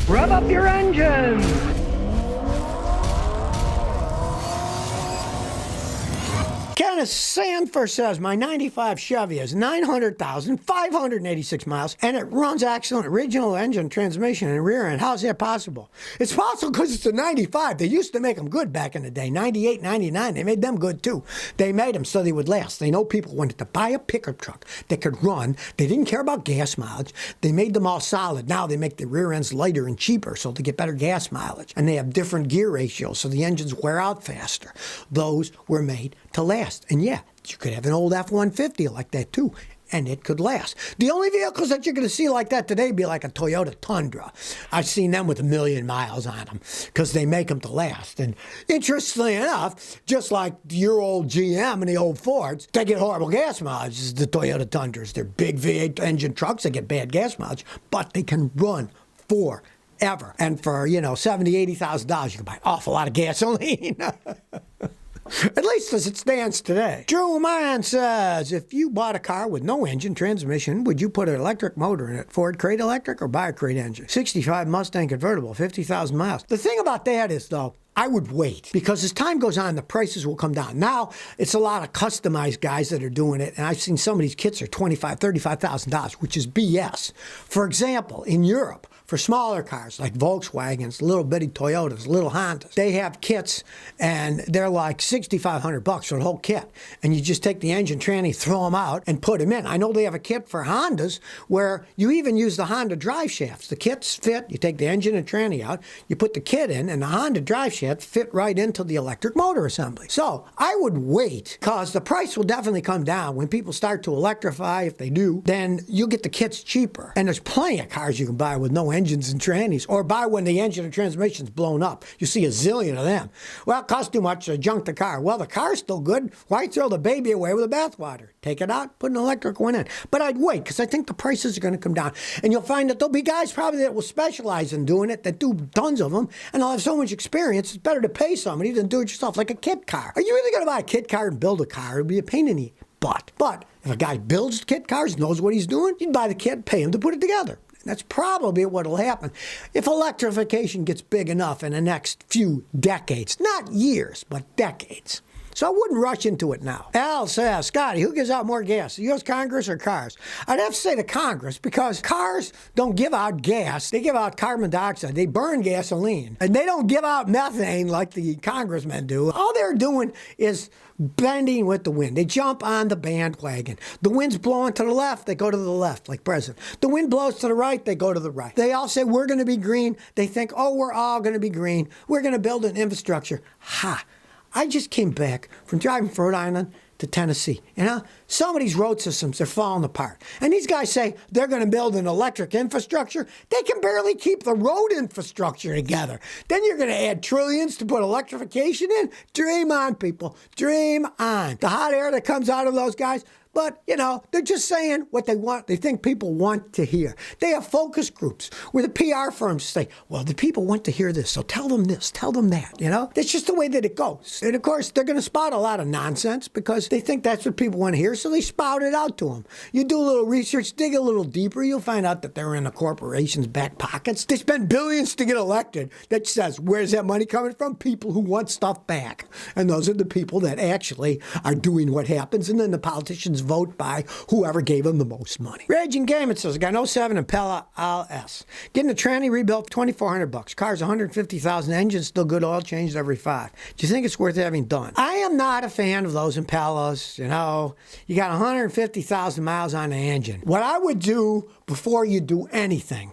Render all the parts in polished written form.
Rev up your engines! Kenneth Sanford says, my 95 Chevy is 900,586 miles, and it runs excellent original engine, transmission, and rear end. How's that possible? It's possible because it's a 95. They used to make them good back in the day. 98, 99, they made them good too. They made them so they would last. They know people wanted to buy a pickup truck that could run. They didn't care about gas mileage. They made them all solid. Now they make the rear ends lighter and cheaper so they get better gas mileage. And they have different gear ratios so the engines wear out faster. Those were made to last. And yeah, you could have an old F-150 like that too, and it could last. The only vehicles that you're going to see like that today be like a Toyota Tundra. I've seen them with 1 million miles on them because they make them to last. And interestingly enough, just like your old GM and the old Fords, they get horrible gas mileage as the Toyota Tundras. They're big V8 engine trucks. They get bad gas mileage, but they can run forever. And for, $70,000, $80,000, you can buy an awful lot of gasoline. At least as it stands today. Drew Mann says, if you bought a car with no engine, transmission, would you put an electric motor in it? Ford Crate Electric or buy a Crate engine? 65 Mustang convertible, 50,000 miles. The thing about that is, though, I would wait because as time goes on, the prices will come down. Now, it's a lot of customized guys that are doing it, and I've seen some of these kits are $25,000, $35,000, which is BS. For example, in Europe, for smaller cars like Volkswagens, little bitty Toyotas, little Hondas, they have kits and they're like $6,500 for the whole kit. And you just take the engine tranny, throw them out, and put them in. I know they have a kit for Hondas where you even use the Honda drive shafts. The kits fit, you take the engine and tranny out, you put the kit in, and the Honda drive shaft fit right into the electric motor assembly. So I would wait because the price will definitely come down. When people start to electrify, if they do, then you'll get the kits cheaper. And there's plenty of cars you can buy with no engines and trannies, or buy when the engine and transmission's blown up. You see a zillion of them. Well, it costs too much to junk the car. Well, the car's still good. Why throw the baby away with the bathwater? Take it out, put an electric one in. But I'd wait because I think the prices are going to come down. And you'll find that there'll be guys probably that will specialize in doing it, that do tons of them, and they'll have so much experience, it's better to pay somebody than do it yourself, like a kit car. Are you really going to buy a kit car and build a car? It'd be a pain in the butt. But if a guy builds kit cars, knows what he's doing, you'd buy the kit, pay him to put it together. That's probably what will happen if electrification gets big enough in the next few decades. Not years, but decades. So I wouldn't rush into it now. Al says, Scotty, who gives out more gas, the U.S. Congress or cars? I'd have to say the Congress because cars don't give out gas. They give out carbon dioxide. They burn gasoline. And they don't give out methane like the congressmen do. All they're doing is bending with the wind. They jump on the bandwagon. The wind's blowing to the left, they go to the left, like President. The wind blows to the right, they go to the right. They all say, we're going to be green. They think, oh, we're all going to be green. We're going to build an infrastructure. Ha! I just came back from driving from Rhode Island to Tennessee. Some of these road systems are falling apart. And these guys say they're going to build an electric infrastructure. They can barely keep the road infrastructure together. Then you're going to add trillions to put electrification in? Dream on, people. Dream on. The hot air that comes out of those guys, but, they're just saying what they want. They think people want to hear. They have focus groups where the PR firms say, well, the people want to hear this, so tell them this, tell them that, That's just the way that it goes. And, of course, they're going to spout a lot of nonsense because they think that's what people want to hear, so they spout it out to them. You do a little research, dig a little deeper, you'll find out that they're in the corporation's back pockets. They spend billions to get elected. That says, where's that money coming from? People who want stuff back. And those are the people that actually are doing what happens, and then the politicians vote by whoever gave them the most money. Raging Gamer says, I got an 07 Impala LS. Getting a tranny rebuilt, $2,400. Car's 150,000, engine still good, oil changed every 5. Do you think it's worth having done? I am not a fan of those Impalas. You got 150,000 miles on the engine. What I would do before you do anything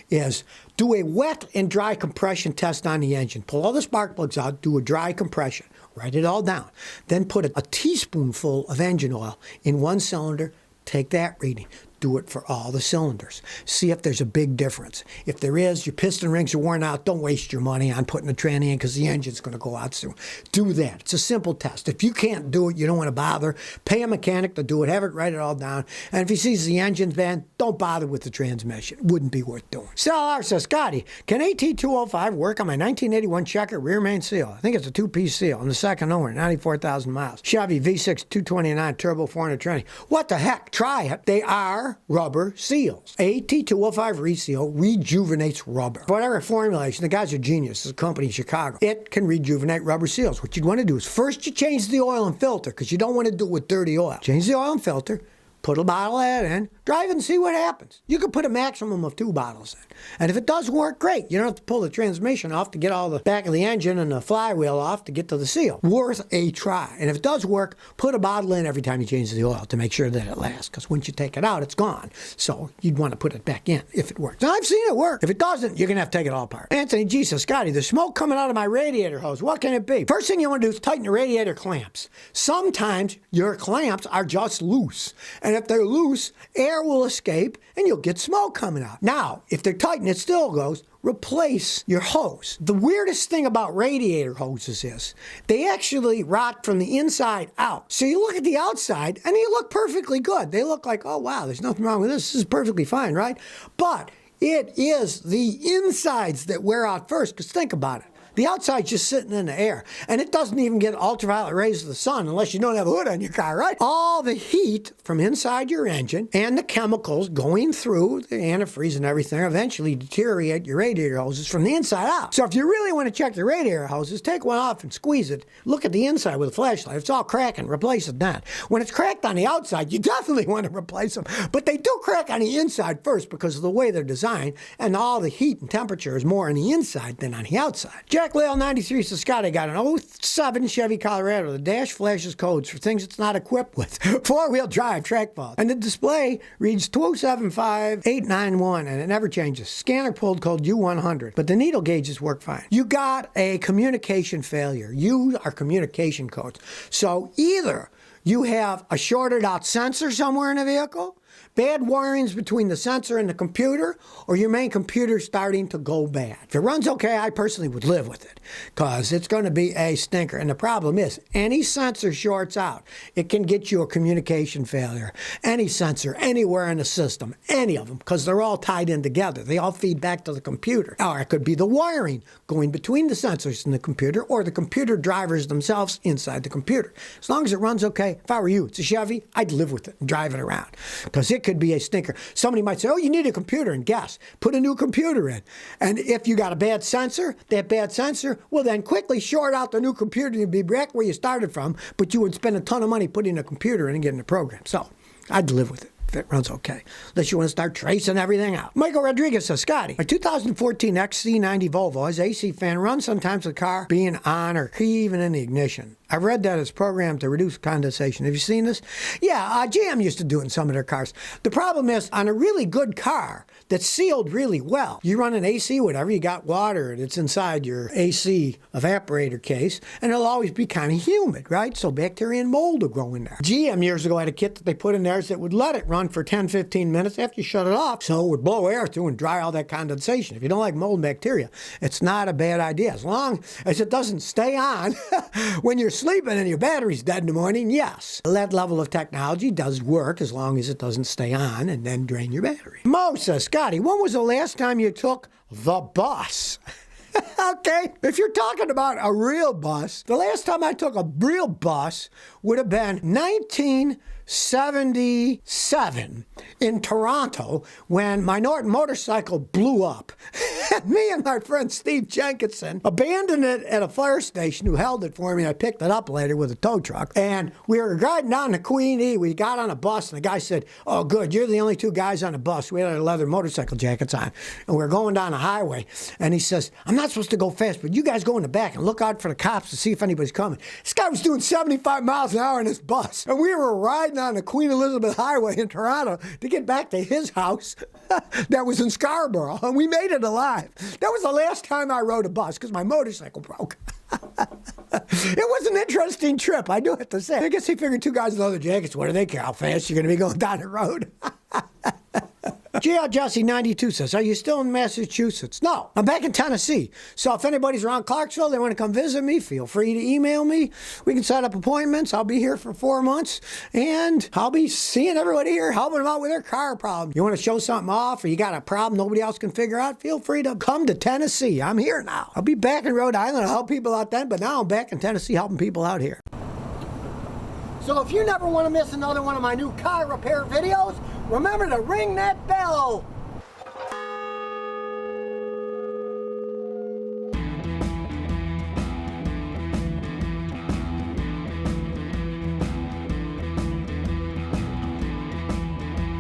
is do a wet and dry compression test on the engine. Pull all the spark plugs out, do a dry compression. Write it all down. Then put a teaspoonful of engine oil in one cylinder. Take that reading. Do it for all the cylinders. See if there's a big difference. If there is, your piston rings are worn out, don't waste your money on putting a tranny in because the engine's going to go out soon. Do that. It's a simple test. If you can't do it, you don't want to bother, pay a mechanic to do it, have it write it all down. And if he sees the engine's bad, don't bother with the transmission. It wouldn't be worth doing. Sal says, Scotty, can AT205 work on my 1981 Checker rear main seal? I think it's a 2-piece seal on the second owner, 94,000 miles. Chevy V6 229 turbo 400 tranny. What the heck? Try it. They are are rubber seals. AT205 Reseal rejuvenates rubber. Whatever formulation, the guy's a genius. It's a company in Chicago. It can rejuvenate rubber seals. What you'd want to do is first you change the oil and filter, because you don't want to do it with dirty oil. Change the oil and filter, put a bottle of that in, drive it and see what happens. You can put a maximum of 2 bottles in. And if it does work, great. You don't have to pull the transmission off to get all the back of the engine and the flywheel off to get to the seal. Worth a try. And if it does work, put a bottle in every time you change the oil to make sure that it lasts. Because once you take it out, it's gone. So you'd want to put it back in if it works. Now, I've seen it work. If it doesn't, you're going to have to take it all apart. Anthony G. says, Scotty, the smoke coming out of my radiator hose, what can it be? First thing you want to do is tighten the radiator clamps. Sometimes your clamps are just loose. And if they're loose, air will escape and you'll get smoke coming out. Now, if they're tight and it still goes, replace your hose. The weirdest thing about radiator hoses is they actually rot from the inside out. So you look at the outside and they look perfectly good. They look like, oh wow, there's nothing wrong with this. This is perfectly fine, right? But it is the insides that wear out first, because think about it. The outside's just sitting in the air, and it doesn't even get ultraviolet rays of the sun unless you don't have a hood on your car, right? All the heat from inside your engine and the chemicals going through the antifreeze and everything eventually deteriorate your radiator hoses from the inside out. So if you really want to check the radiator hoses, take one off and squeeze it. Look at the inside with a flashlight. If it's all cracking, replace it then. When it's cracked on the outside, you definitely want to replace them. But they do crack on the inside first because of the way they're designed, and all the heat and temperature is more on the inside than on the outside. Jack Lale 93 says, Scotty, got an 07 Chevy Colorado. The dash flashes codes for things it's not equipped with. 4-wheel drive, track fault. And the display reads 2075891, and it never changes. Scanner pulled code U100, but the needle gauges work fine. You got a communication failure. You are communication codes. So either you have a shorted out sensor somewhere in the vehicle, bad wirings between the sensor and the computer, or your main computer starting to go bad. If it runs okay, I personally would live with it, because it's going to be a stinker. And the problem is, any sensor shorts out, it can get you a communication failure. Any sensor, anywhere in the system, any of them, because they're all tied in together. They all feed back to the computer. Or it could be the wiring going between the sensors and the computer, or the computer drivers themselves inside the computer. As long as it runs okay, if I were you, it's a Chevy, I'd live with it and drive it around, because it could be a stinker. Somebody might say, oh, you need a computer, and guess, put a new computer in. And if you got a bad sensor, that bad sensor will then quickly short out the new computer and you'd be back where you started from, but you would spend a ton of money putting a computer in and getting a program. So I'd live with it if it runs okay, unless you want to start tracing everything out. Michael Rodriguez says, Scotty, my 2014 XC90 Volvo has AC fan runs sometimes the car being on or even in the ignition. I've read that it's programmed to reduce condensation. Have you seen this? Yeah, GM used to do it in some of their cars. The problem is, on a really good car that's sealed really well, you run an AC, whatever, you got water that's inside your AC evaporator case, and it'll always be kind of humid, right? So bacteria and mold will grow in there. GM years ago had a kit that they put in there that would let it run for 10, 15 minutes after you shut it off, so it would blow air through and dry all that condensation. If you don't like mold and bacteria, it's not a bad idea. As long as it doesn't stay on when you're sleeping and your battery's dead in the morning, yes. That level of technology does work as long as it doesn't stay on and then drain your battery. Mosa Scotty, when was the last time you took the bus? Okay, if you're talking about a real bus, the last time I took a real bus would have been 1977 in Toronto when my Norton motorcycle blew up. Me and my friend Steve Jenkinson abandoned it at a fire station who held it for me. I picked it up later with a tow truck. And we were riding down to Queen E. We got on a bus and the guy said, oh, good, you're the only two guys on the bus. We had our leather motorcycle jackets on. And we were going down the highway. And he says, I'm not supposed to go fast, but you guys go in the back and look out for the cops to see if anybody's coming. This guy was doing 75 miles an hour in his bus. And we were riding on the Queen Elizabeth Highway in Toronto to get back to his house that was in Scarborough. And we made it alive. That was the last time I rode a bus because my motorcycle broke. It was an interesting trip, I do have to say. I guess he figured two guys in leather jackets, what do they care how fast you're going to be going down the road? GL Jesse 92 says, are you still in Massachusetts? No, I'm back in Tennessee. So if anybody's around Clarksville, they want to come visit me, feel free to email me. We can set up appointments. I'll be here for 4 months, and I'll be seeing everybody here, helping them out with their car problem. You want to show something off, or you got a problem nobody else can figure out, feel free to come to Tennessee. I'm here now. I'll be back in Rhode Island. I'll help people out then, but now I'm back in Tennessee helping people out here. So if you never want to miss another one of my new car repair videos, Remember to ring that bell.